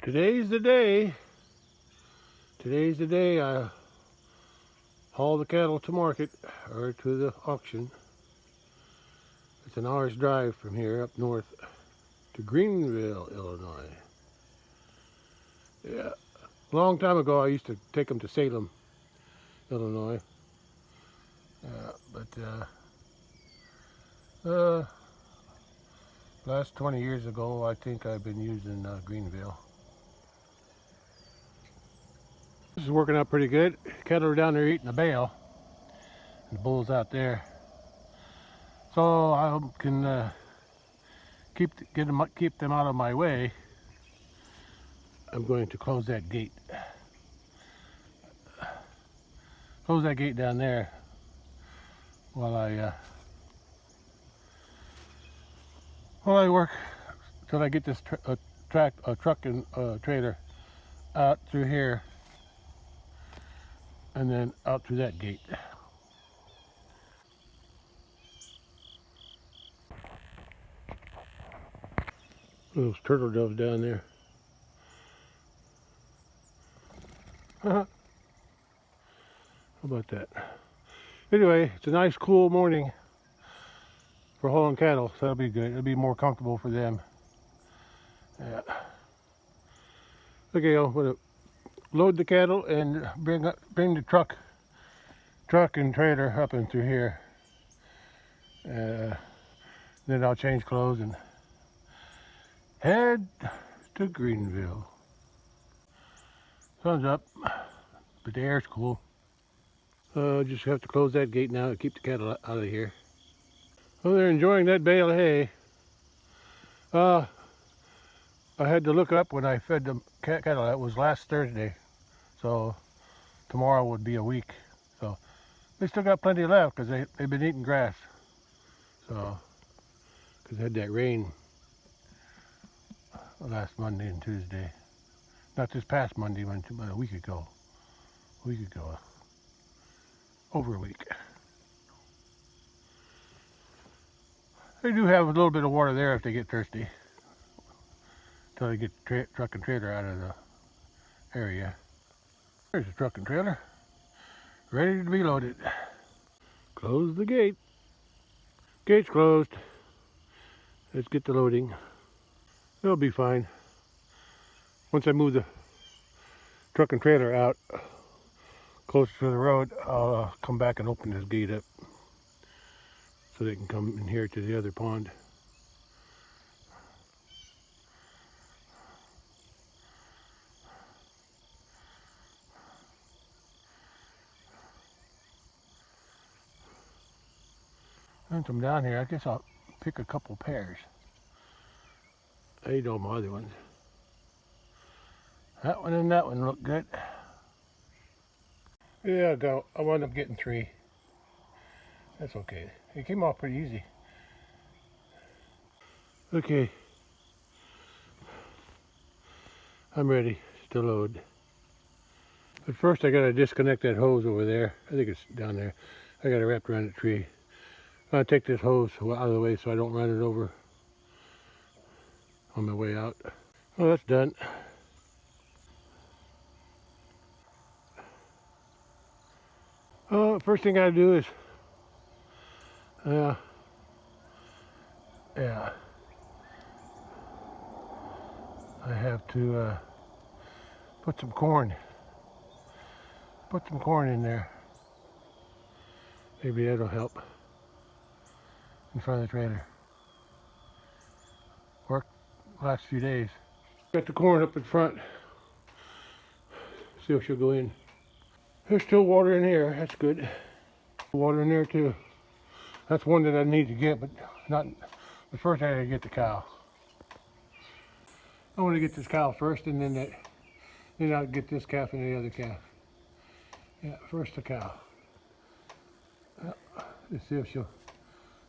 Today's the day. Today's the day I haul the cattle to market or to the auction. It's an hour's drive from here up north to Greenville, Illinois. Yeah, a long time ago I used to take them to Salem, Illinois. But last 20 years ago I think I've been using Greenville. This is working out pretty good. Cattle are down there eating the bale. And the bull's out there. So I can keep them out of my way. I'm going to close that gate. Close that gate down there while I work till I get this truck and trailer out through here and then out through that gate. Those turtle doves down there. How about that? Anyway, it's a nice cool morning for hauling cattle, so that'll be good. It'll be more comfortable for them. Yeah. Okay, I'm gonna load the cattle and bring the truck and trailer up and through here. Then I'll change clothes and head to Greenville. Sun's up, but the air's cool. Just have to close that gate now to keep the cattle out of here. Well, they're enjoying that bale of hay. I had to look up when I fed the cattle. That was last Thursday, so tomorrow would be a week. So they still got plenty left because they've been eating grass. So, because they had that rain last Monday and Tuesday. Not this past Monday, but a week ago. Over a week. They do have a little bit of water there if they get thirsty. Until they get the truck and trailer out of the area. There's the truck and trailer. Ready to be loaded. Close the gate. Gate's closed. Let's get the loading. It'll be fine. Once I move the truck and trailer out closer to the road, I'll come back and open this gate up so they can come in here to the other pond. Since I'm down here, I guess I'll pick a couple pairs. I ate all my other ones. That one and that one look good. Yeah, I wound up getting 3. That's okay. It came off pretty easy. Okay. I'm ready to load. But first I gotta disconnect that hose over there. I think it's down there. I got it wrapped around the tree. I'm gonna take this hose out of the way so I don't run it over on my way out. Well, that's done. First thing I gotta do is, I have to put some corn in there. Maybe that'll help in front of the trailer. Worked the last few days. Got the corn up in front. See if she'll go in. There's still water in here. That's good. Water in there too. That's one that I need to get, but not. But first I gotta get the cow. I want to get this cow first, and then I'll get this calf and the other calf. Yeah, first the cow. Let's see if she'll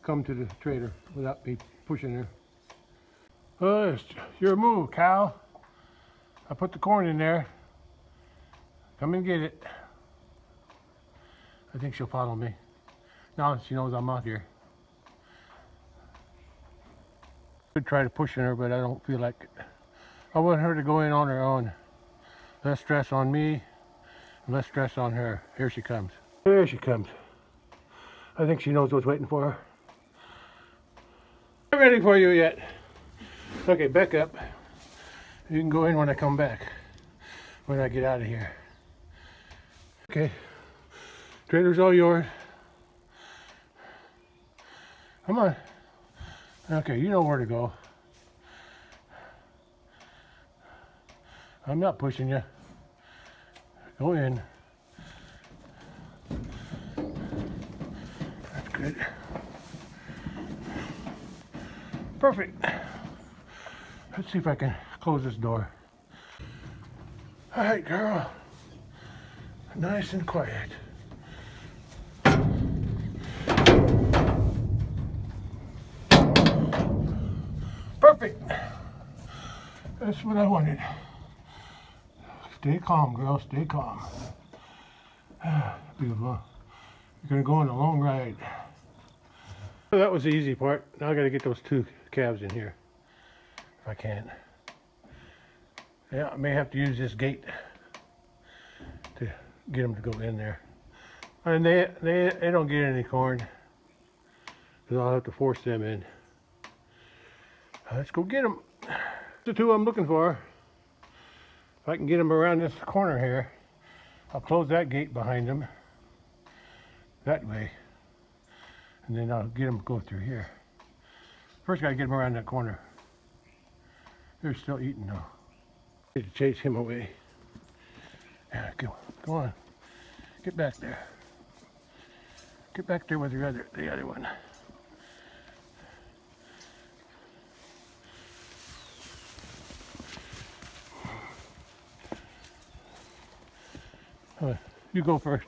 come to the trailer without me pushing her. It's your move, cow. I put the corn in there. Come and get it. I think she'll follow me. Now she knows I'm out here. Could try to push her, but I don't feel like it. I want her to go in on her own. Less stress on me, less stress on her. Here she comes. There she comes. I think she knows what's waiting for her. Not ready for you yet. Okay, back up. You can go in when I come back. When I get out of here. Okay. Trailer's all yours. Come on. Okay, you know where to go. I'm not pushing you. Go in. That's good. Perfect. Let's see if I can close this door. All right, girl. Nice and quiet. Perfect. That's what I wanted. Stay calm, girl. Stay calm. Beautiful. You're gonna go on a long ride. Well, that was the easy part. Now I gotta get those two calves in here, if I can. Yeah, I may have to use this gate to get them to go in there. And they don't get any corn, because I'll have to force them in. Let's go get them. The two I'm looking for. If I can get them around this corner here, I'll close that gate behind them that way, and then I'll get them to go through here. First, gotta get them around that corner. They're still eating though. Need to chase him away. Yeah, go on. Get back there. Get back there with the other one. Come on, you go first.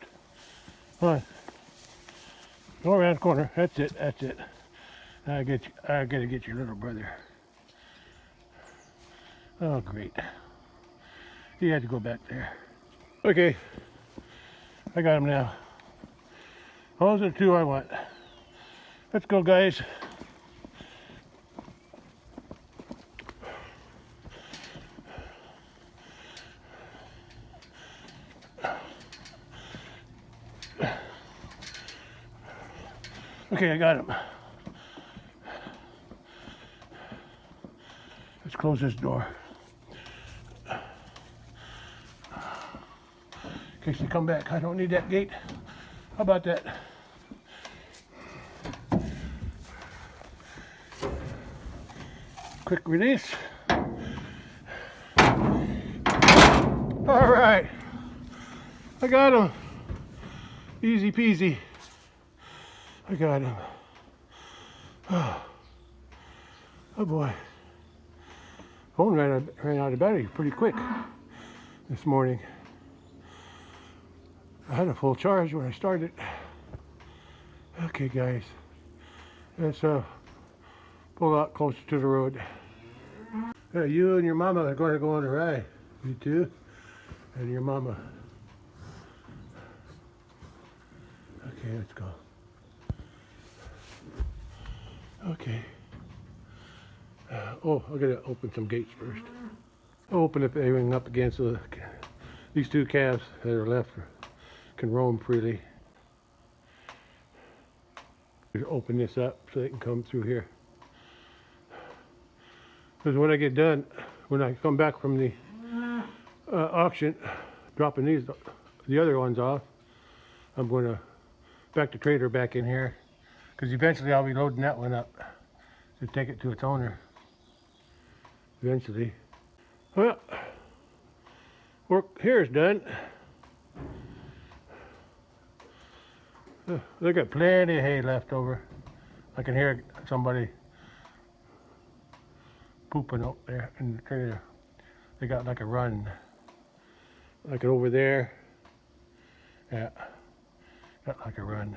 Come on. Go around the corner. That's it. That's it. I gotta get your little brother. Oh, great. He had to go back there. Okay. I got him now. Those are the two I want. Let's go, guys. Okay, I got him. Let's close this door. In case they come back. I don't need that gate. How about that? Quick release. All right. I got him. Easy peasy. I got him. Oh boy. Phone ran out of battery pretty quick this morning. I had a full charge when I started. Okay, guys. Let's pull out closer to the road. You and your mama are going to go on a ride. You two and your mama. Okay, let's go. Okay. Oh, I gotta open some gates first. I'll open everything up again so these two calves that are left can roam freely. Just open this up so they can come through here. Because when I get done, when I come back from the auction, dropping the other ones off, I'm going to back the trailer back in here, because eventually I'll be loading that one up to take it to its owner. Eventually. Well, work here is done. They got plenty of hay left over. I can hear somebody pooping up there in the trailer. They got like a run. Like over there. Yeah. Got like a run.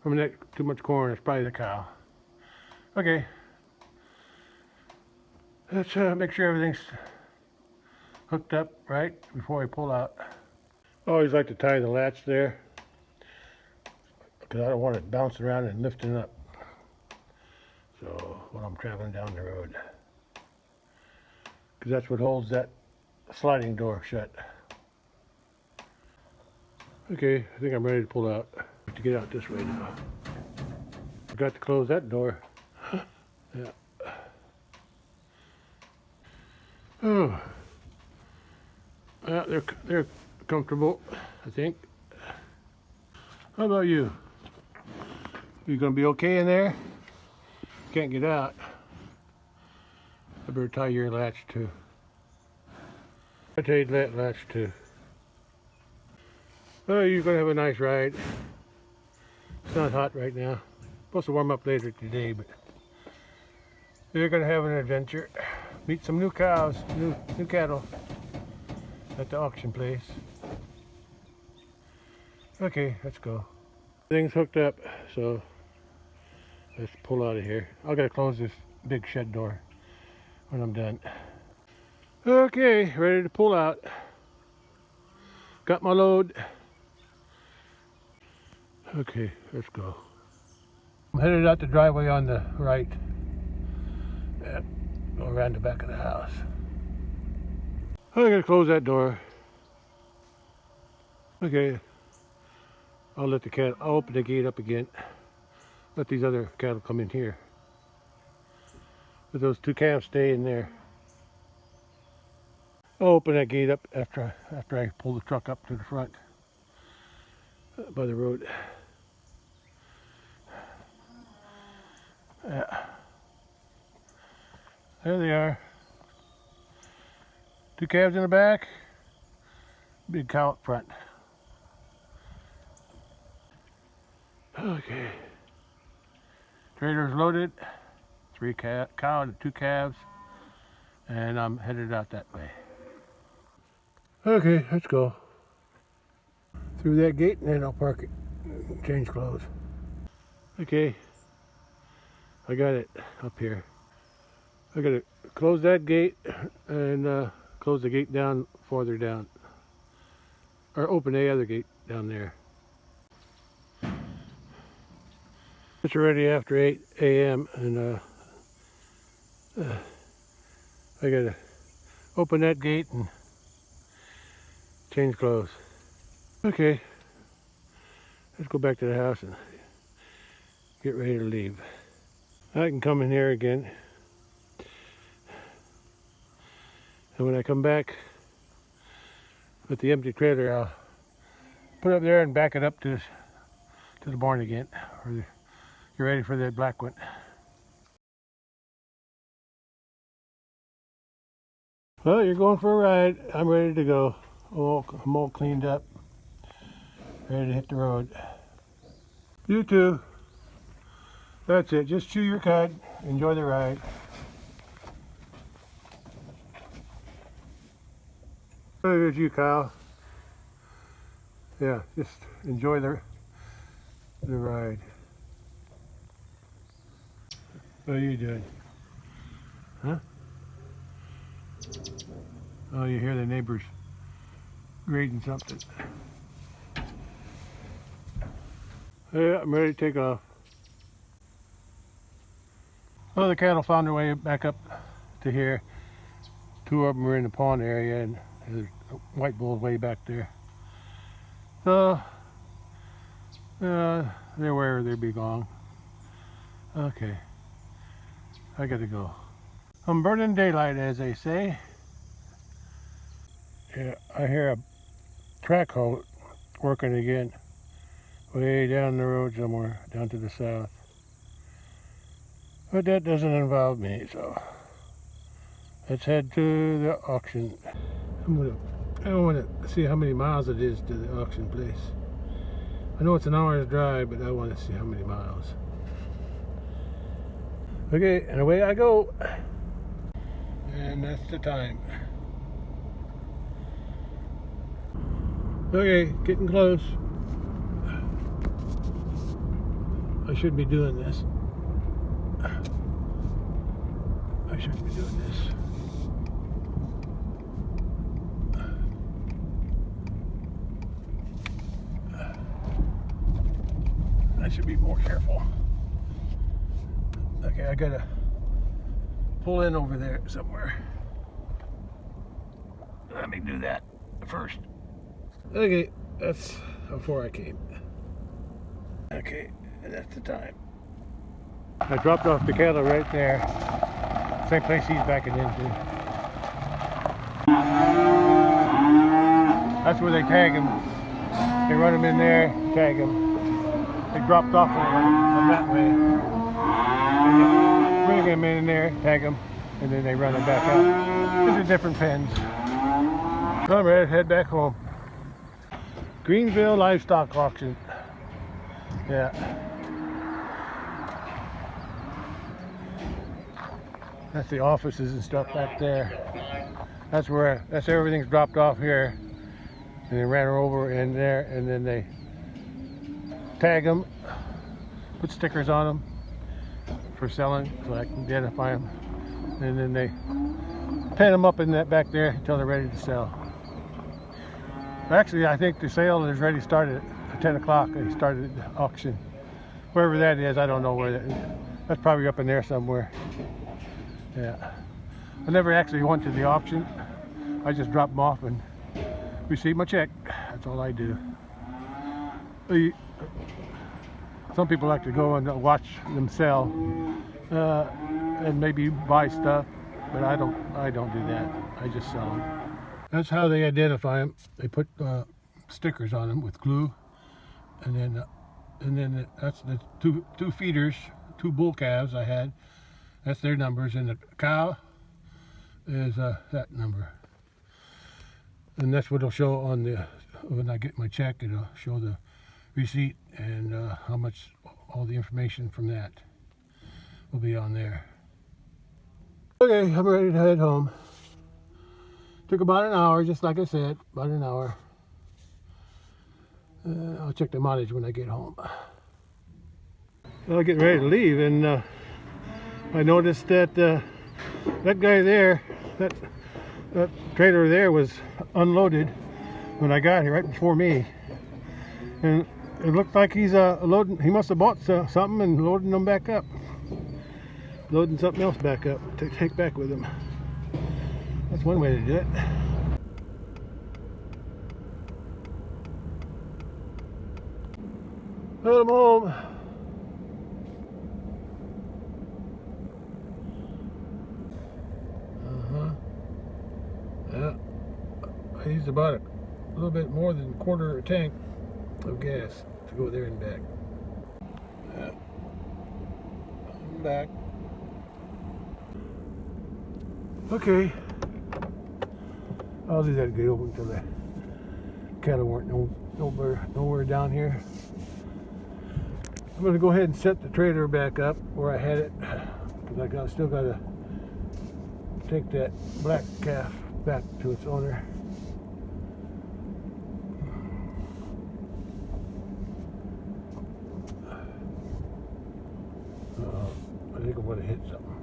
From that too much corn, it's probably the cow. Okay. Let's make sure everything's hooked up right before we pull out. I always like to tie the latch there, because I don't want it bouncing around and lifting up. So while I'm traveling down the road. because that's what holds that sliding door shut. Okay, I think I'm ready to pull out. To get out this way now. Forgot to close that door. Yeah. Oh. Yeah, they're comfortable, I think. How about you? You gonna be okay in there? Can't get out. I better tie your latch too. I tied that latch too. Oh, you're gonna have a nice ride. It's not hot right now. Supposed to warm up later today, but you're gonna have an adventure. Meet some new cows, new cattle at the auction place. Okay, let's go. Everything's hooked up, so let's pull out of here. I gotta close this big shed door when I'm done. Okay, ready to pull out. Got my load. Okay, let's go. I'm headed out the driveway on the right. Yeah, go around the back of the house. I'm gonna close that door. Okay, I'll open the gate up again. Let these other cattle come in here. But those two calves stay in there. I'll open that gate up after I pull the truck up to the front by the road. Yeah. There they are. Two calves in the back, big cow up front. Okay. Trailer's loaded. 3 cow and 2 calves. And I'm headed out that way. Okay, let's go. Through that gate and then I'll park it. Change clothes. Okay. I got it up here. I gotta close that gate and close the gate down farther down. Or open the other gate down there. It's already after 8 a.m. and I gotta open that gate and change clothes. Okay, let's go back to the house and get ready to leave. I can come in here again. And when I come back with the empty trailer, I'll put it up there and back it up to the barn again. Or get ready for that black one. Well, you're going for a ride. I'm ready to go. I'm all cleaned up. Ready to hit the road. You too. That's it. Just chew your cud. Enjoy the ride. There's you, Kyle. Yeah, just enjoy the ride. What are you doing? Huh? Oh, you hear the neighbors grading something. Yeah, I'm ready to take off. Well, the cattle found their way back up to here. 2 of them were in the pond area, and there's a white bull way back there. So, they're where they belong. Okay, I gotta go. I'm burning daylight, as they say. Yeah, I hear a track hoe working again, way down the road somewhere, down to the south. But that doesn't involve me, so let's head to the auction. I want to see how many miles it is to the auction place. I know it's an hour's drive, but I want to see how many miles. Okay, and away I go. And that's the time. Okay, getting close. I should be doing this. I shouldn't be doing this. I should be more careful. Okay, I gotta pull in over there somewhere. Let me do that first. Okay, that's before I came. Okay, and that's the time. I dropped off the cattle right there. Same place he's backing into. That's where they tag him. They run him in there, tag him. They dropped off from that way. And they bring him in there, tag him, and then they run him back out. These are different pens. So I'm ready to head back home. Greenville Livestock Auction. Yeah. That's the offices and stuff back there. That's everything's dropped off here. And they ran her over in there, and then they tag them, put stickers on them for selling so I can identify them. And then they pen them up in that back there until they're ready to sell. Actually, I think the sale is ready started at 10 o'clock. They started the auction. Wherever that is, I don't know where that is. That's probably up in there somewhere. Yeah. I never actually went to the auction. I just dropped them off and received my check. That's all I do. Some people like to go and watch them sell and maybe buy stuff, but I don't do that. I just sell them. That's how they identify them. They put stickers on them with glue, and then that's the two feeders, two bull calves I had. That's their numbers, and the cow is that number. And that's what it'll show on when I get my check. It'll show the receipt and how much, all the information from that will be on there. Okay, I'm ready to head home. Took about an hour, just like I said, about an hour. I'll check the mileage when I get home. Well, I'm getting ready to leave, and I noticed that that guy there, that trailer there was unloaded when I got here, right before me. And it looked like he's loading, he must have bought something and loading them back up. Loading something else back up to take back with him. That's one way to do it. Well, I'm home. Yeah, I used about a little bit more than a quarter of a tank of gas to go there and back. Yeah. I'm back. Okay. I'll do that good open until the cattle weren't nowhere down here. I'm going to go ahead and set the trailer back up where I had it, because I still got to take that black calf back to its owner. I think I'm going to hit something.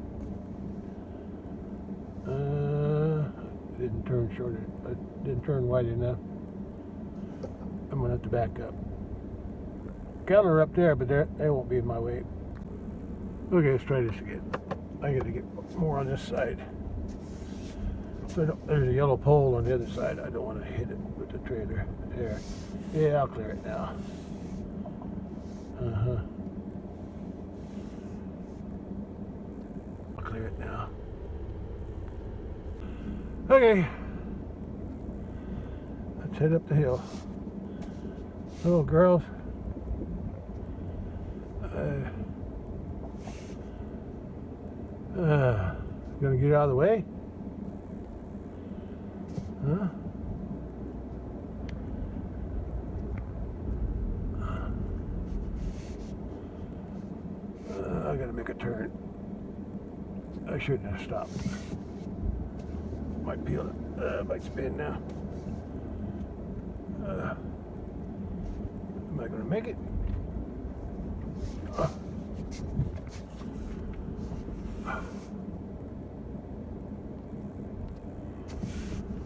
Didn't turn short. I didn't turn wide enough. I'm going to have to back up. Cattle are up there, but they won't be in my way. Okay, let's try this again. I got to get more on this side. So there's a yellow pole on the other side. I don't want to hit it with the trailer. There. Yeah, I'll clear it now. I'll clear it now. Okay. Let's head up the hill. Hello, girls. Gonna get out of the way? Huh? I gotta make a turn. I shouldn't have stopped. Might peel it. Might spin now. Am I gonna make it?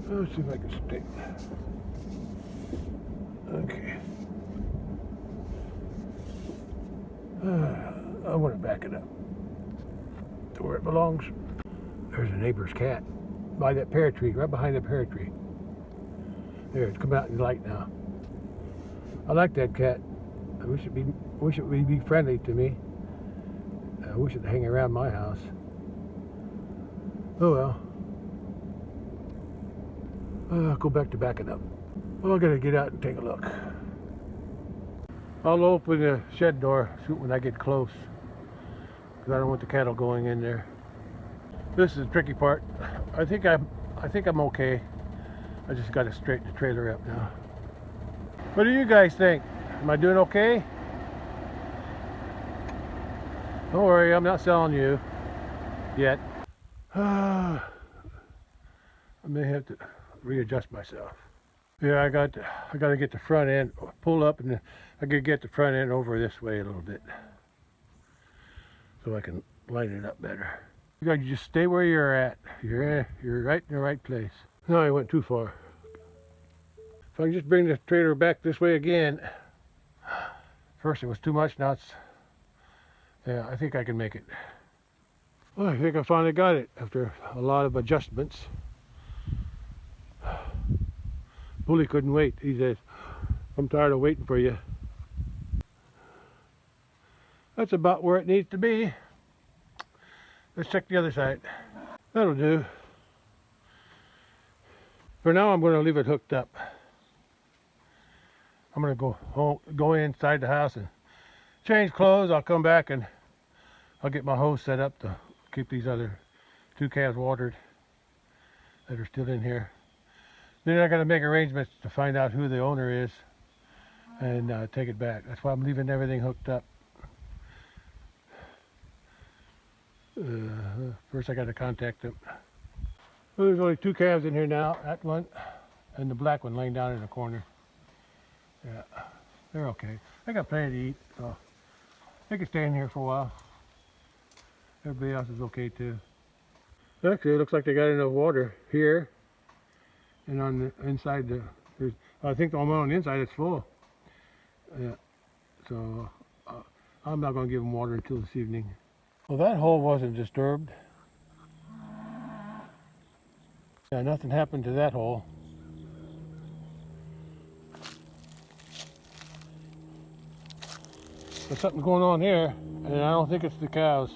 Let's see if I can stick. Okay. I want to back it up to where it belongs. There's a neighbor's cat by that pear tree, right behind the pear tree. There, it's come out in the light now. I like that cat. I wish it would be friendly to me. I wish it'd hang around my house. Oh well. I'll go back to backing up. Well, I gotta get out and take a look. I'll open the shed door when I get close, because I don't want the cattle going in there. This is the tricky part. I think I'm okay. I just got to straighten the trailer up now. What do you guys think? Am I doing okay? Don't worry, I'm not selling you yet. I may have to readjust myself. Yeah, I got to get the front end pull up, and I could get the front end over this way a little bit so I can line it up better. You got to just stay where you're at. You're right in the right place. No, I went too far. If I can just bring the trailer back this way again. First it was too much, now it's, yeah, I think I can make it. Well, I think I finally got it after a lot of adjustments. Bully couldn't wait. He says, I'm tired of waiting for you. That's about where it needs to be. Let's check the other side. That'll do. For now, I'm going to leave it hooked up. I'm going to go inside the house and change clothes. I'll come back and I'll get my hose set up to keep these other 2 calves watered that are still in here. Then I got to make arrangements to find out who the owner is and take it back. That's why I'm leaving everything hooked up. First I got to contact them. Well, there's only 2 calves in here now, that one and the black one laying down in the corner. Yeah, they're okay. I got plenty to eat, so they can stay in here for a while. Everybody else is okay too. Actually, it looks like they got enough water here, and on the inside, I think the one on the inside is full. Yeah, so I'm not going to give them water until this evening. Well, that hole wasn't disturbed. Yeah, nothing happened to that hole. There's something going on here, and I don't think it's the cows.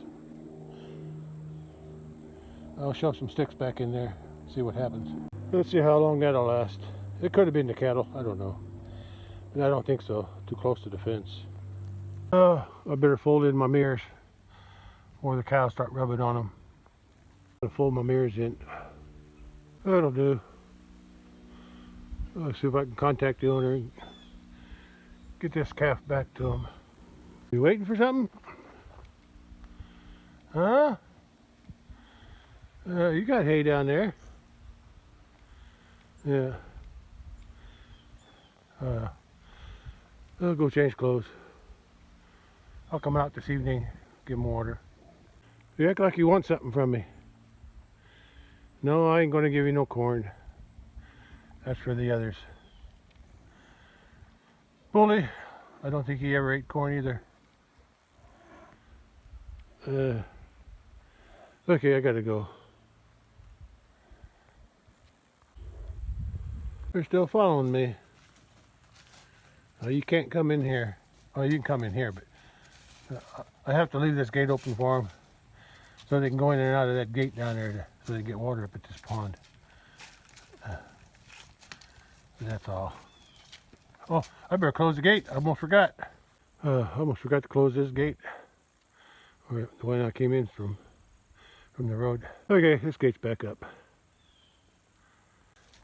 I'll shove some sticks back in there, see what happens. Let's see how long that'll last. It could have been the cattle, I don't know. But I don't think so, too close to the fence. I better fold in my mirrors before the cows start rubbing on them. I'm gonna fold my mirrors in. That'll do. I'll see if I can contact the owner and get this calf back to him. You waiting for something? Huh? You got hay down there. Yeah. I'll go change clothes. I'll come out this evening, give him water. You act like you want something from me. No, I ain't gonna give you no corn. That's for the others. Bully, I don't think he ever ate corn either. Okay, I gotta go. They're still following me. You can't come in here. Oh, you can come in here, but I have to leave this gate open for them so they can go in and out of that gate down there so they get water up at this pond. That's all. Oh, I better close the gate. I almost forgot. I almost forgot to close this gate. Or the one I came in from the road. Okay, this gate's back up.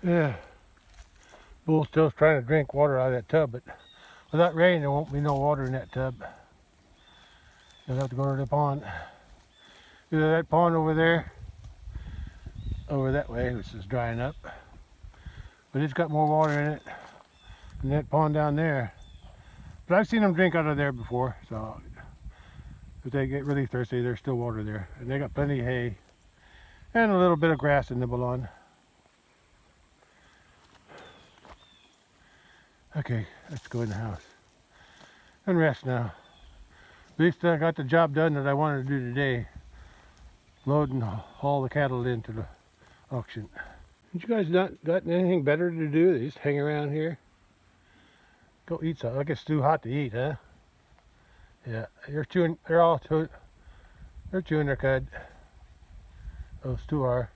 Yeah. Bull's still trying to drink water out of that tub, but without rain there won't be no water in that tub. You'll have to go to the pond. Either that pond over there, over that way, which is drying up. But it's got more water in it than that pond down there. But I've seen them drink out of there before, so if they get really thirsty, there's still water there. And they got plenty of hay and a little bit of grass to nibble on. Okay, let's go in the house and rest now. At least I got the job done that I wanted to do today. Load and haul the cattle into the auction. You guys not got anything better to do? They just hang around here? Go eat something. I guess it's too hot to eat, huh? Yeah, they're chewing their cud. Those two are.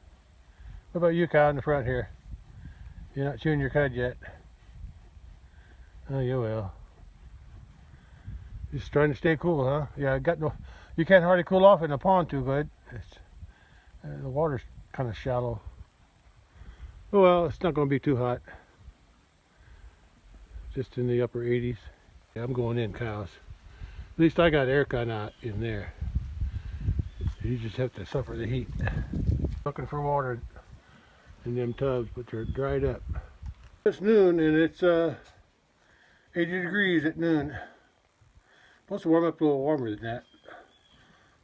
What about you, cow, in the front here? You're not chewing your cud yet. Oh, you will. Just trying to stay cool, huh? Yeah, you can't hardly cool off in the pond too good. The water's kind of shallow. Oh well, it's not going to be too hot. Just in the upper 80s. Yeah, I'm going in, cows. At least I got aircon out in there. You just have to suffer the heat. Looking for water in them tubs, but they're dried up. It's noon and it's 80 degrees at noon. Supposed to warm up a little warmer than that.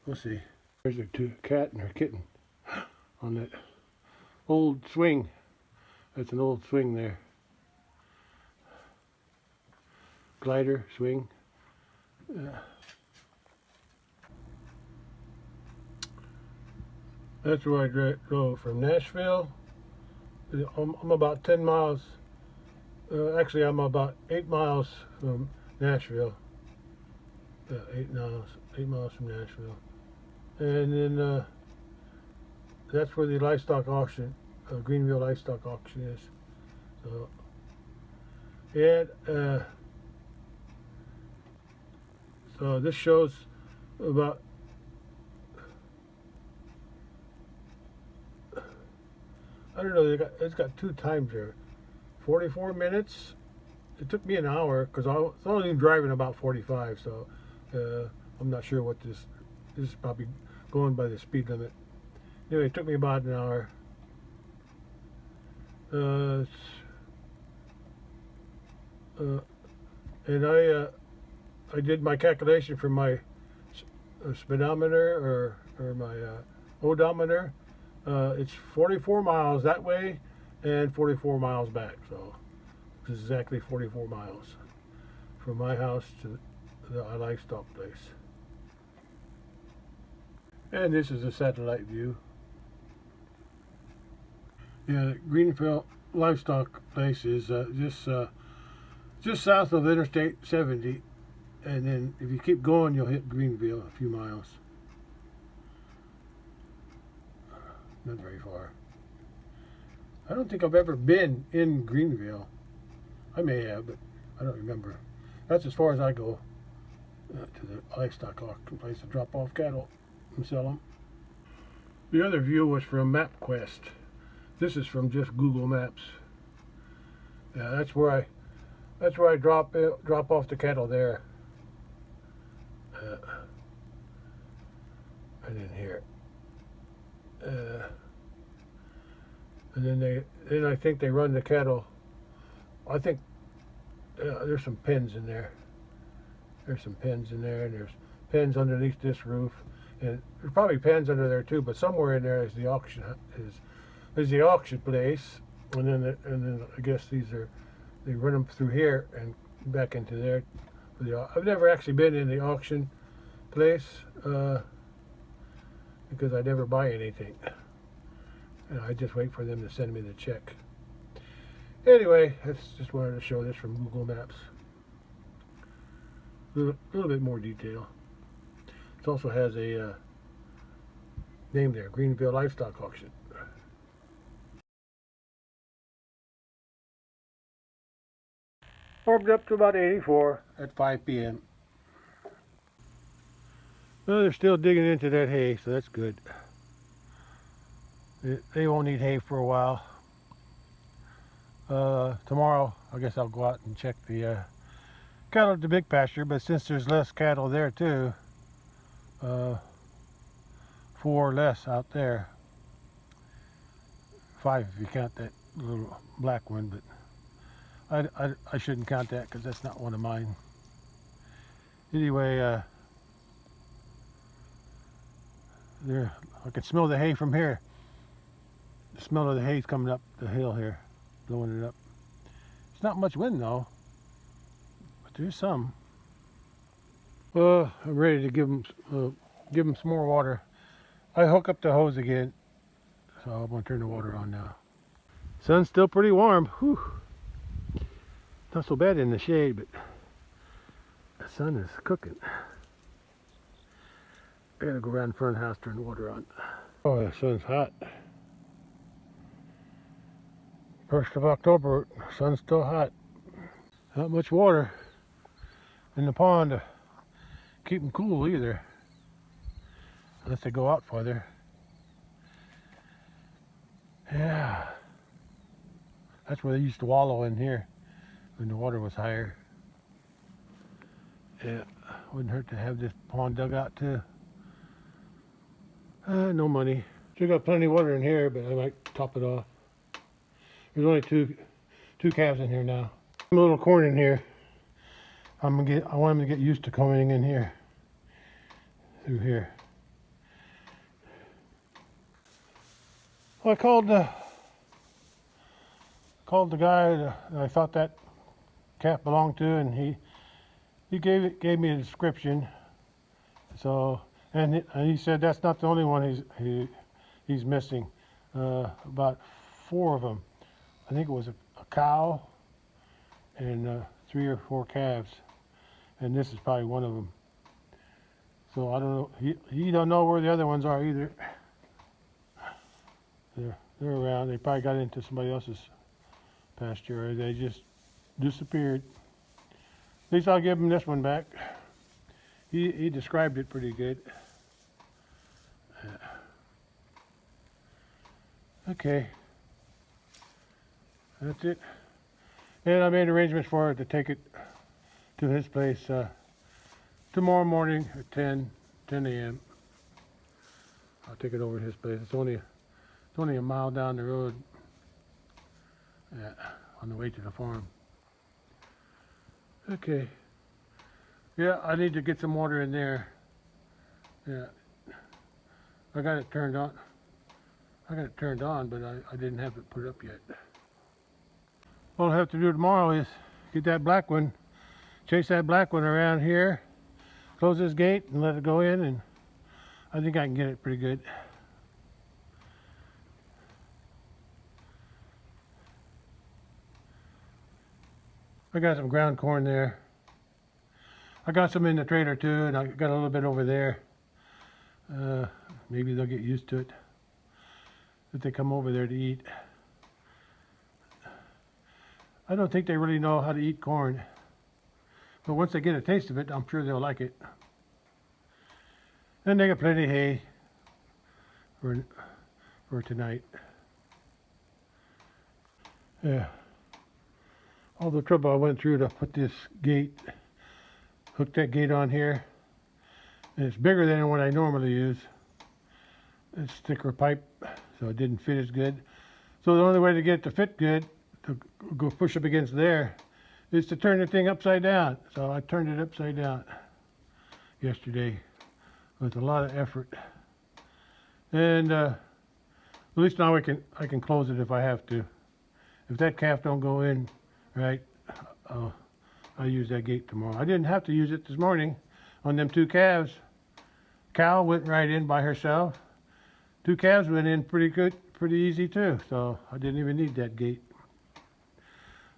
We'll see. There's a cat and her kitten on that old swing. That's an old swing there. Glider, swing. That's where I drove from Nashville. I'm about 10 miles. Actually, I'm about 8 miles from Nashville. 8 miles from Nashville. And then that's where the livestock auction, Greenville livestock auction is. So, yeah. So this shows about I don't know. It's got 2 times there. 44 minutes. It took me an hour because I was only driving about 45. So I'm not sure what this is. Probably going by the speed limit. Anyway, it took me about an hour. And I did my calculation for my speedometer or my odometer. It's 44 miles that way and 44 miles back. So it's exactly 44 miles from my house to the livestock place. And this is a satellite view. Yeah, Greenville livestock place is just south of Interstate 70, and then if you keep going, you'll hit Greenville a few miles. Not very far. I don't think I've ever been in Greenville. I may have, but I don't remember. That's as far as I go to the livestock auction place to drop off cattle and sell them. The other view was from MapQuest. This is from just Google Maps. Yeah, that's where I drop off the cattle there. And in here. And then I think they run the cattle. I think there's some pens in there. There's some pens in there, and there's pens underneath this roof, and there's probably pens under there too. But somewhere in there is the auction is the auction place, and then I guess they run them through here and back into there. I've never actually been in the auction place because I never buy anything. And I just wait for them to send me the check. Anyway, I just wanted to show this from Google Maps. A little bit more detail. It also has a name there, Greenville Livestock Auction. Warmed up to about 84 at 5 p.m. Well, they're still digging into that hay, so that's good. They won't need hay for a while. Tomorrow, I guess I'll go out and check the cattle at the big pasture, but since there's less cattle there too, 4 less out there. 5 if you count that little black one, but I shouldn't count that because that's not one of mine. Anyway, I can smell the hay from here. The smell of the hay's coming up the hill here, blowing it up. It's not much wind though, but there's some. I'm ready to give them some more water. I hook up the hose again, so I'm going to turn the water on now. Sun's still pretty warm. Whew. Not so bad in the shade, but the sun is cooking. I gotta go around in front of the house, turn the water on. Oh, the sun's hot. 1st of October, sun's still hot. Not much water in the pond to keep them cool either, unless they go out farther. Yeah, that's where they used to wallow in here when the water was higher. Yeah, wouldn't hurt to have this pond dug out too. No money. Still got plenty of water in here, but I might top it off. There's only two calves in here now. A little corn in here. I want them to get used to coming in here, through here. Well, I called the guy that I thought that calf belonged to, and he gave me a description. So, and he said that's not the only one he's missing. About 4 of them. I think it was a cow and 3 or 4 calves, and this is probably one of them. So I don't know. He don't know where the other ones are either. They're around. They probably got into somebody else's pasture, or they just disappeared. At least I'll give him this one back. He described it pretty good. Okay. That's it. And I made arrangements for it to take it to his place tomorrow morning at 10 a.m. I'll take it over to his place. It's only a mile down the road, on the way to the farm. Okay. Yeah, I need to get some water in there. Yeah. I got it turned on. But I didn't have it put up yet. All I have to do tomorrow is get that black one, chase that black one around here, close this gate and let it go in, and I think I can get it pretty good. I got some ground corn there. I got some in the trailer too, and I got a little bit over there. Maybe they'll get used to it if they come over there to eat. I don't think they really know how to eat corn, but once they get a taste of it, I'm sure they'll like it. And they got plenty of hay for tonight. Yeah. All the trouble I went through to put this gate, hook that gate on here, and it's bigger than what I normally use. It's thicker pipe, so it didn't fit as good. So the only way to get it to fit good, to go push up against there, is to turn the thing upside down. So I turned it upside down yesterday with a lot of effort. And at least now I can close it if I have to. If that calf don't go in right, I'll use that gate tomorrow. I didn't have to use it this morning on them 2 calves. Cow went right in by herself. 2 calves went in pretty good, pretty easy too. So I didn't even need that gate.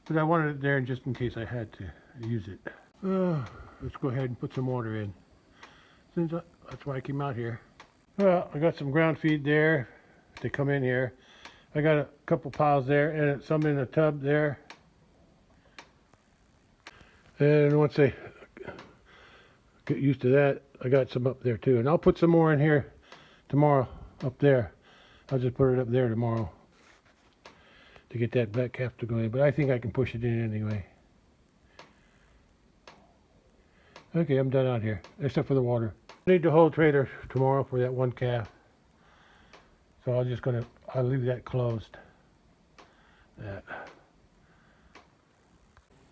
But I wanted it there just in case I had to use it. Let's go ahead and put some water in. That's why I came out here. Well, I got some ground feed there to come in here. I got a couple piles there and some in a tub there. And once they get used to that, I got some up there too. And I'll put some more in here tomorrow up there. I'll just put it up there tomorrow to get that black calf to go in. But I think I can push it in anyway. Okay, I'm done out here, except for the water. I need the whole trailer tomorrow for that 1 calf. So I'll leave that closed.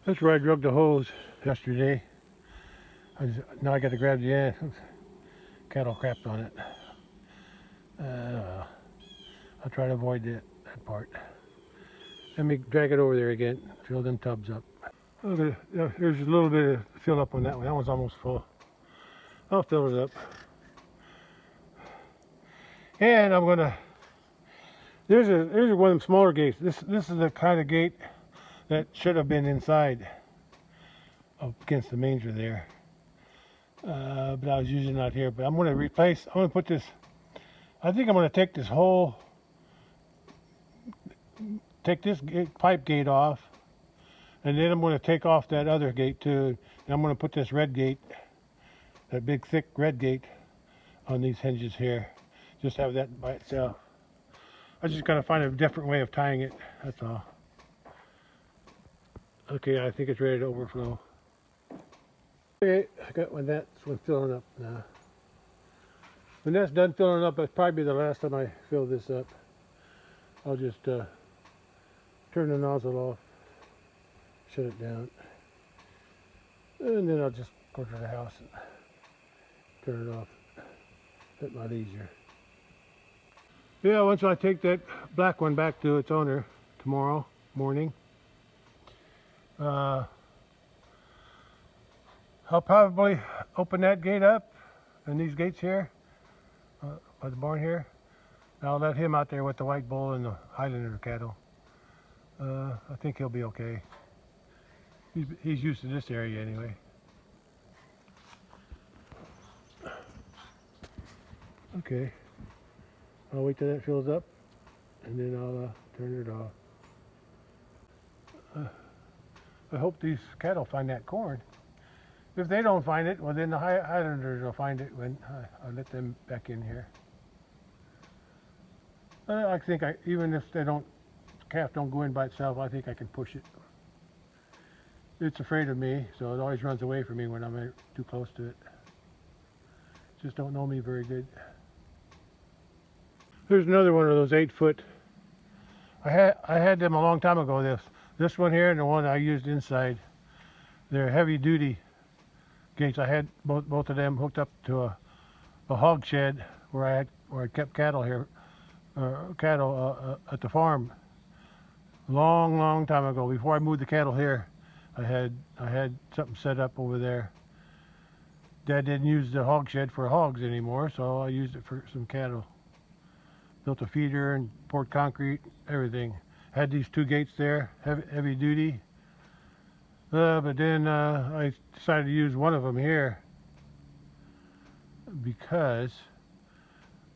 That's where I drug the hose yesterday. Now I got to grab the end. Cattle crapped on it. I'll try to avoid that part. Let me drag it over there again, fill them tubs up. Okay, there's a little bit of fill up on that one. That one's almost full. I'll fill it up. And I'm gonna There's one of them smaller gates. This is the kind of gate that should have been inside up against the manger there. But I was using it out here. But I'm going to replace. I'm going to put this. I think I'm going to take this whole pipe gate off, and then I'm going to take off that other gate too. And I'm going to put this red gate, that big thick red gate, on these hinges here. Just have that by itself. I just got to find a different way of tying it. That's all. Okay, I think it's ready to overflow. Okay, I got that's one filling up now. When that's done filling up, that's probably the last time I fill this up. I'll just turn the nozzle off, shut it down, and then I'll just go to the house and turn it off. That's a lot easier. Yeah, once I take that black one back to its owner tomorrow morning, I'll probably open that gate up and these gates here by the barn here. I'll let him out there with the white bull and the Highlander cattle. I think he'll be okay. He's used to this area anyway. Okay, I'll wait till that fills up and then I'll turn it off. I hope these cattle find that corn. If they don't find it, well then the Highlanders will find it when I let them back in here. I think even if they don't, the calf don't go in by itself, I think I can push it. It's afraid of me, so it always runs away from me when I'm too close to it. Just don't know me very good. Here's another one of those 8-foot. I had them a long time ago. This one here and the one I used inside. They're heavy duty gates. I had both of them hooked up to a hog shed where I kept cattle here, at the farm. Long time ago, before I moved the cattle here, I had something set up over there. Dad didn't use the hog shed for hogs anymore, so I used it for some cattle. Built a feeder and poured concrete, everything. Had these 2 gates there, heavy duty. But then I decided to use one of them here because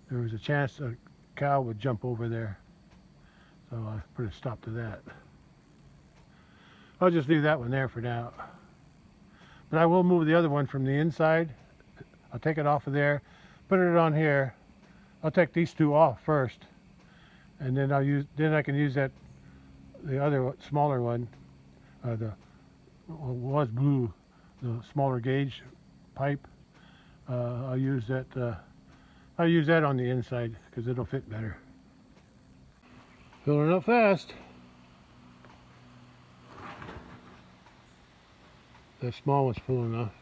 there was a chance a cow would jump over there. So I put a stop to that. I'll just leave that one there for now. But I will move the other one from the inside. I'll take it off of there, put it on here. I'll take these 2 off first, and then I can use the other smaller one, was blue, the smaller gauge pipe. I'll use that on the inside because it'll fit better. Filling up fast. That small one's full enough.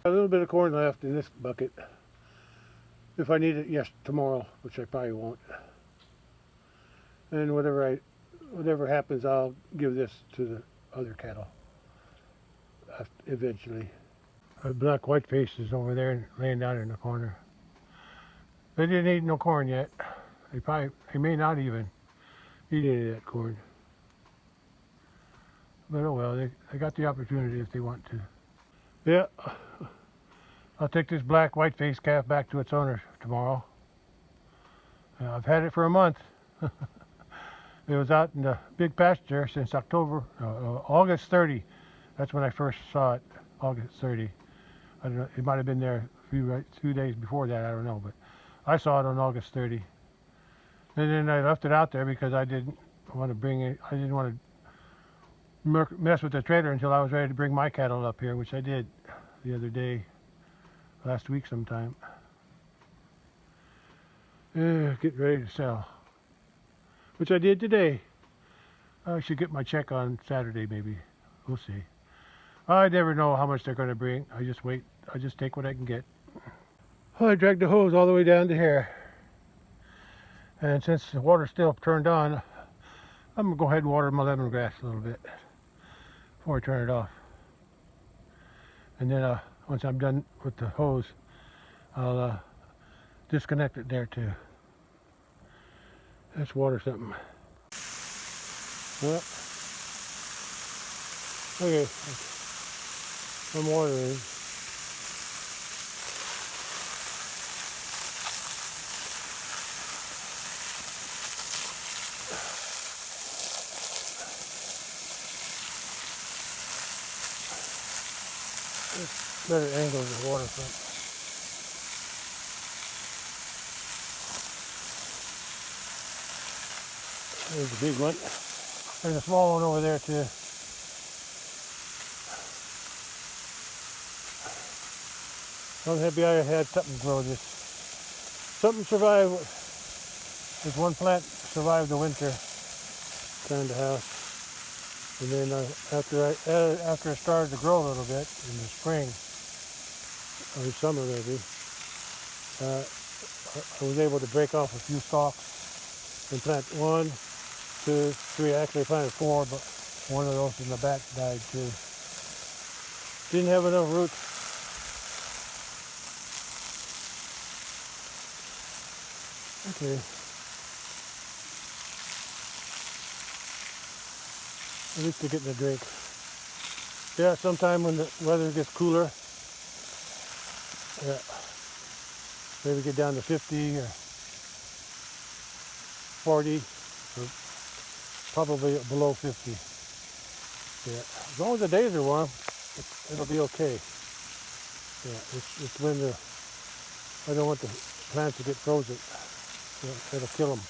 A little bit of corn left in this bucket. If I need it, yes, tomorrow, which I probably won't. And whatever happens, I'll give this to the other cattle eventually. A black white face is over there laying down in the corner. They didn't eat no corn yet. They may not even eat any of that corn. But oh well, they got the opportunity if they want to. Yeah, I'll take this black white-faced calf back to its owner tomorrow. I've had it for a month. It was out in the big pasture since August 30. That's when I first saw it, August 30. I don't know, it might have been there a few days before that, I don't know, but I saw it on August 30. And then I left it out there because I didn't want to mess with the trailer until I was ready to bring my cattle up here, which I did the other day, last week sometime. Getting ready to sell, which I did today. I should get my check on Saturday maybe. We'll see. I never know how much they're going to bring. I just wait. I just take what I can get. Well, I dragged the hose all the way down to here. And since the water's still turned on, I'm going to go ahead and water my lemongrass a little bit before I turn it off. And then once I'm done with the hose, I'll disconnect it there too. Let's water something. Well, okay, I'm watering. Better angle the water front. There's a big one. There's a small one over there too. I'm happy I had something grow this. Something survived. This one plant survived the winter. Found the house. And then after it started to grow a little bit in the spring, or summer maybe, I was able to break off a few stalks and plant 1, 2, 3. Actually I planted 4, but one of those in the back died too. Didn't have enough roots. Okay. At least they're getting a drink. Yeah, sometime when the weather gets cooler, yeah, maybe get down to 50 or 40, or probably below 50. Yeah, as long as the days are warm, it'll be okay. Yeah, it's when I don't want the plants to get frozen. It'll kill them.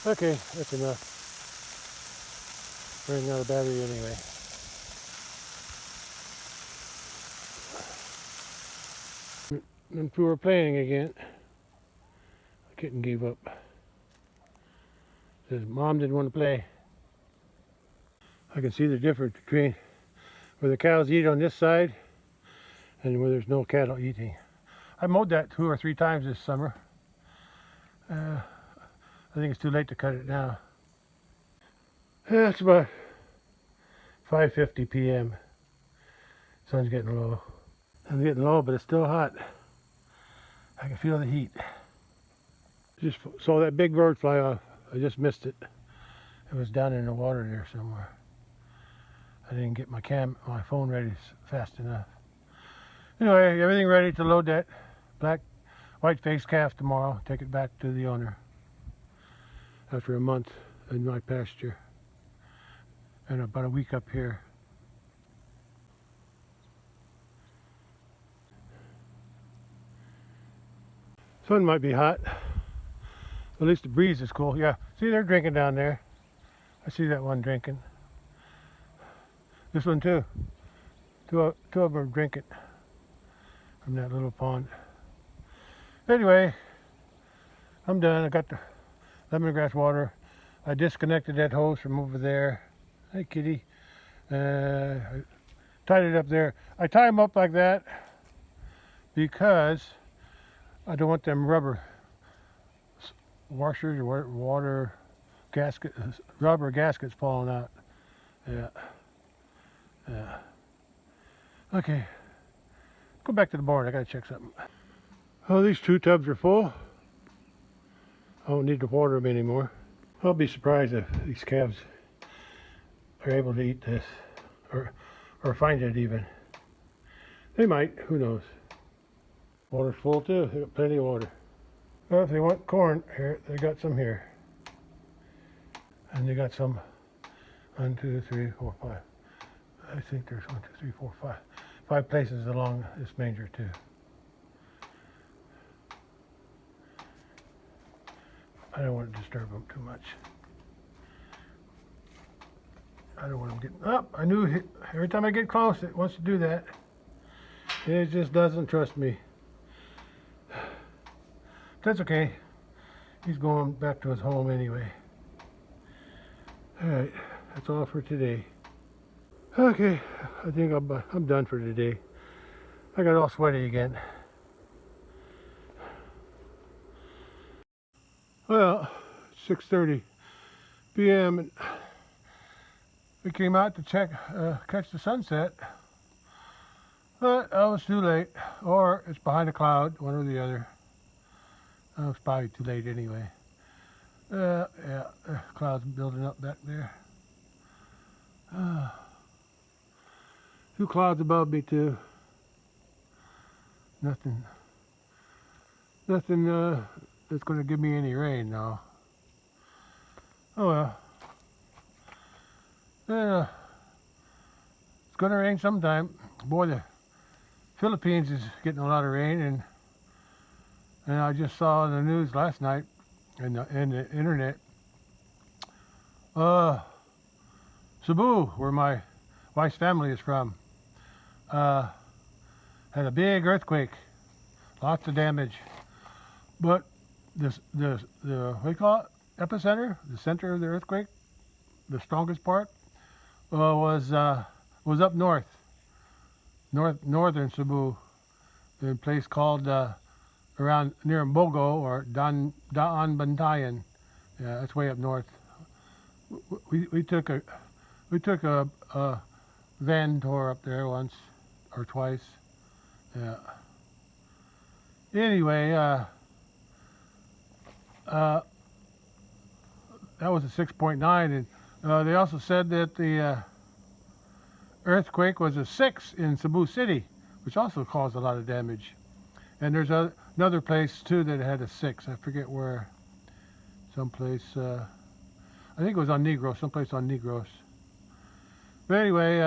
Okay, that's enough. Running out of battery anyway. And we were playing again. The kitten gave up. Says Mom didn't want to play. I can see the difference between where the cows eat on this side and where there's no cattle eating. I mowed that 2 or 3 times this summer. I think it's too late to cut it now. Yeah, it's about 5:50 p.m. Sun's getting low. Sun's getting low, but it's still hot. I can feel the heat. Just saw that big bird fly off. I just missed it. It was down in the water there somewhere. I didn't get my phone ready fast enough. Anyway, everything ready to load that white-faced calf tomorrow. Take it back to the owner after a month in my pasture and about a week up here. Sun might be hot. At least the breeze is cool. Yeah, see, they're drinking down there. I see that one drinking. This one too. Two of them are drinking from that little pond. Anyway, I'm done. I got the lemongrass water. I disconnected that hose from over there. Hey kitty. I tied it up there. I tie them up like that because I don't want them rubber washers or water gasket, rubber gaskets falling out. Yeah. Yeah. Okay. Go back to the barn. I gotta check something. Oh, these 2 tubs are full. I don't need to water them anymore. I'll be surprised if these calves are able to eat this or find it even. They might, who knows. Water's full too. They got plenty of water. Well, if they want corn here, they got some here. And they got some 1, 2, 3, 4, 5. I think there's 1, 2, 3, 4, 5. 5 places along this manger too. I don't want to disturb them too much. I don't want them getting up. I knew every time I get close, it wants to do that. It just doesn't trust me. That's okay. He's going back to his home anyway. Alright, that's all for today. Okay, I think I'm done for today. I got all sweaty again. Well, 6:30 p.m. and we came out to catch the sunset But I was too late, or it's behind a cloud, one or the other. I was probably too late anyway. Yeah, clouds building up back there. Two clouds above me too. Nothing that's going to give me any rain now. Oh well. Yeah, it's going to rain sometime. Boy, the Philippines is getting a lot of rain, and I just saw in the news last night and the internet. Cebu, where my wife's family is from, uh, had a big earthquake, lots of damage. But the what do you call it? Epicenter, the center of the earthquake, the strongest part, was up northern Cebu, in a place called around near Mogo or Daan Bantayan. Yeah, that's way up north. We took a van tour up there once or twice. Yeah. Anyway, uh, that was a 6.9, and they also said that the earthquake was a 6 in Cebu City, which also caused a lot of damage. And there's another place too that had a 6. I forget where. Someplace. I think it was on Negros. Someplace on Negros. But anyway,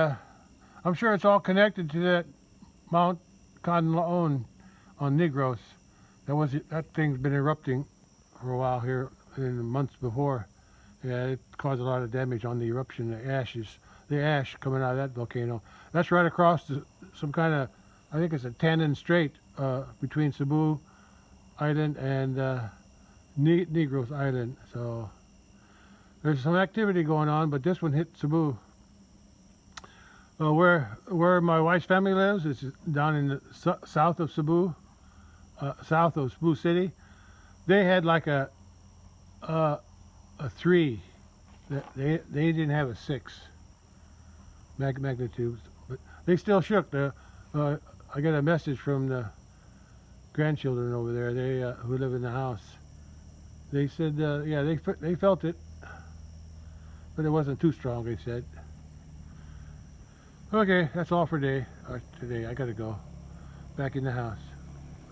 I'm sure it's all connected to that Mount Canlaon on Negros. That thing's been erupting for a while here in the months before. Yeah, it caused a lot of damage on the eruption. The ash coming out of that volcano. That's right across some kind of, I think it's a Tanin Strait between Cebu Island and Negros Island. So there's some activity going on, but this one hit Cebu. Where my wife's family lives is down in the south of Cebu, south of Cebu City. They had like a 3. They didn't have a 6 magnitude, but they still shook. I got a message from the grandchildren over there. They who live in the house. They said, yeah, they felt it, but it wasn't too strong. They said. Okay, that's all for today. I gotta go back in the house.